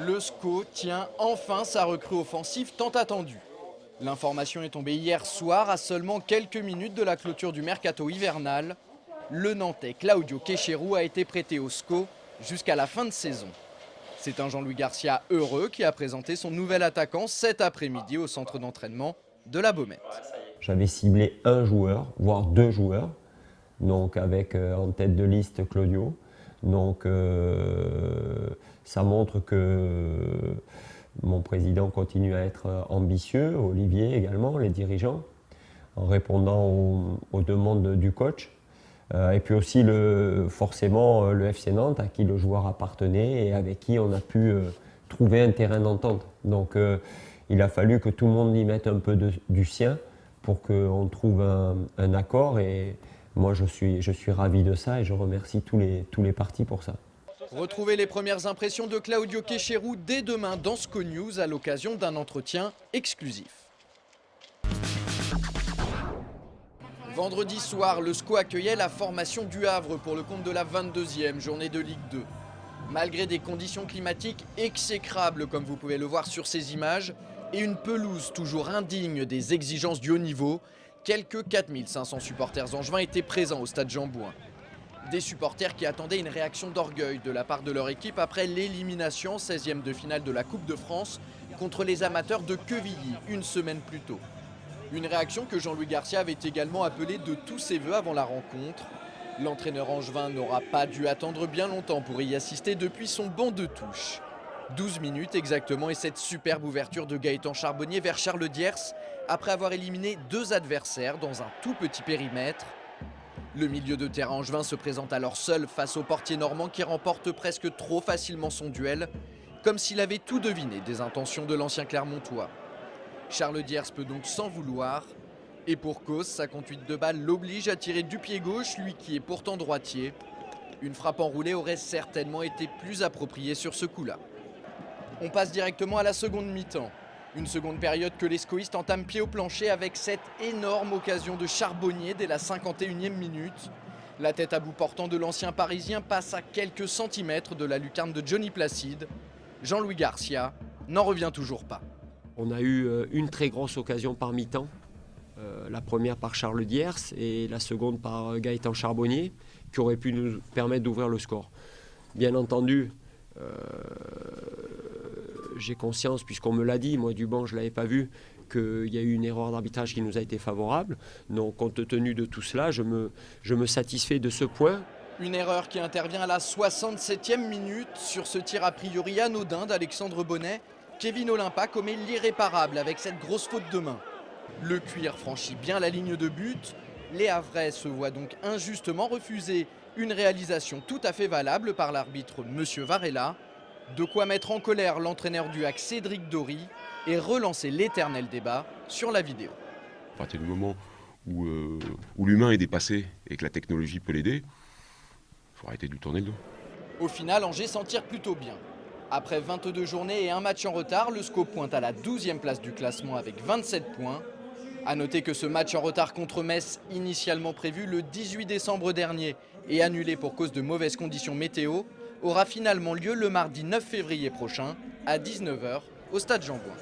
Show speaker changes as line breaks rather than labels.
Le SCO tient enfin sa recrue offensive tant attendue. L'information est tombée hier soir à seulement quelques minutes de la clôture du mercato hivernal. Le Nantais Claudio Quecherou a été prêté au SCO jusqu'à la fin de saison. C'est un Jean-Louis Garcia heureux qui a présenté son nouvel attaquant cet après-midi au centre d'entraînement de la Baumette.
J'avais ciblé un joueur, voire deux joueurs, donc avec en tête de liste Claudio. Donc ça montre que mon président continue à être ambitieux, Olivier également, les dirigeants, en répondant aux demandes du coach. Et puis aussi forcément le FC Nantes à qui le joueur appartenait et avec qui on a pu trouver un terrain d'entente. Donc il a fallu que tout le monde y mette un peu du sien pour qu'on trouve un accord et moi je suis ravi de ça et je remercie tous les partis pour ça.
Retrouvez les premières impressions de Claudio Quecherou dès demain dans SCO News à l'occasion d'un entretien exclusif. Vendredi soir, le SCO accueillait la formation du Havre pour le compte de la 22e journée de Ligue 2. Malgré des conditions climatiques exécrables comme vous pouvez le voir sur ces images et une pelouse toujours indigne des exigences du haut niveau, quelques 4500 supporters angevins étaient présents au stade Jean-Bouin. Des supporters qui attendaient une réaction d'orgueil de la part de leur équipe après l'élimination en 16e de finale de la Coupe de France contre les amateurs de Quevilly une semaine plus tôt. Une réaction que Jean-Louis Garcia avait également appelée de tous ses voeux avant la rencontre. L'entraîneur angevin n'aura pas dû attendre bien longtemps pour y assister depuis son banc de touche. 12 minutes exactement et cette superbe ouverture de Gaëtan Charbonnier vers Charles Diers après avoir éliminé deux adversaires dans un tout petit périmètre. Le milieu de terrain angevin se présente alors seul face au portier normand qui remporte presque trop facilement son duel, comme s'il avait tout deviné des intentions de l'ancien Clermontois. Charles Diers peut donc s'en vouloir. Et pour cause, sa conduite de balle l'oblige à tirer du pied gauche, lui qui est pourtant droitier. Une frappe enroulée aurait certainement été plus appropriée sur ce coup-là. On passe directement à la seconde mi-temps. Une seconde période que les scoïstes entament pied au plancher avec cette énorme occasion de Charbonnier dès la 51e minute. La tête à bout portant de l'ancien Parisien passe à quelques centimètres de la lucarne de Johnny Placide. Jean-Louis Garcia n'en revient toujours pas.
On a eu une très grosse occasion par mi-temps, la première par Charles Diers et la seconde par Gaëtan Charbonnier, qui aurait pu nous permettre d'ouvrir le score. Bien entendu, j'ai conscience, puisqu'on me l'a dit, moi du banc je ne l'avais pas vu, qu'il y a eu une erreur d'arbitrage qui nous a été favorable. Donc compte tenu de tout cela, je me satisfais de ce point.
Une erreur qui intervient à la 67e minute sur ce tir a priori anodin d'Alexandre Bonnet. Kevin Olympa commet l'irréparable avec cette grosse faute de main. Le cuir franchit bien la ligne de but. Les Havrais se voient donc injustement refuser une réalisation tout à fait valable par l'arbitre Monsieur Varela. De quoi mettre en colère l'entraîneur du HAC Cédric Dory et relancer l'éternel débat sur la vidéo.
À partir du moment où l'humain est dépassé et que la technologie peut l'aider, il faut arrêter de lui tourner le dos.
Au final, Angers s'en tire plutôt bien. Après 22 journées et un match en retard, le SCO pointe à la 12e place du classement avec 27 points. A noter que ce match en retard contre Metz, initialement prévu le 18 décembre dernier et annulé pour cause de mauvaises conditions météo, aura finalement lieu le mardi 9 février prochain à 19h au stade Jean-Bouin.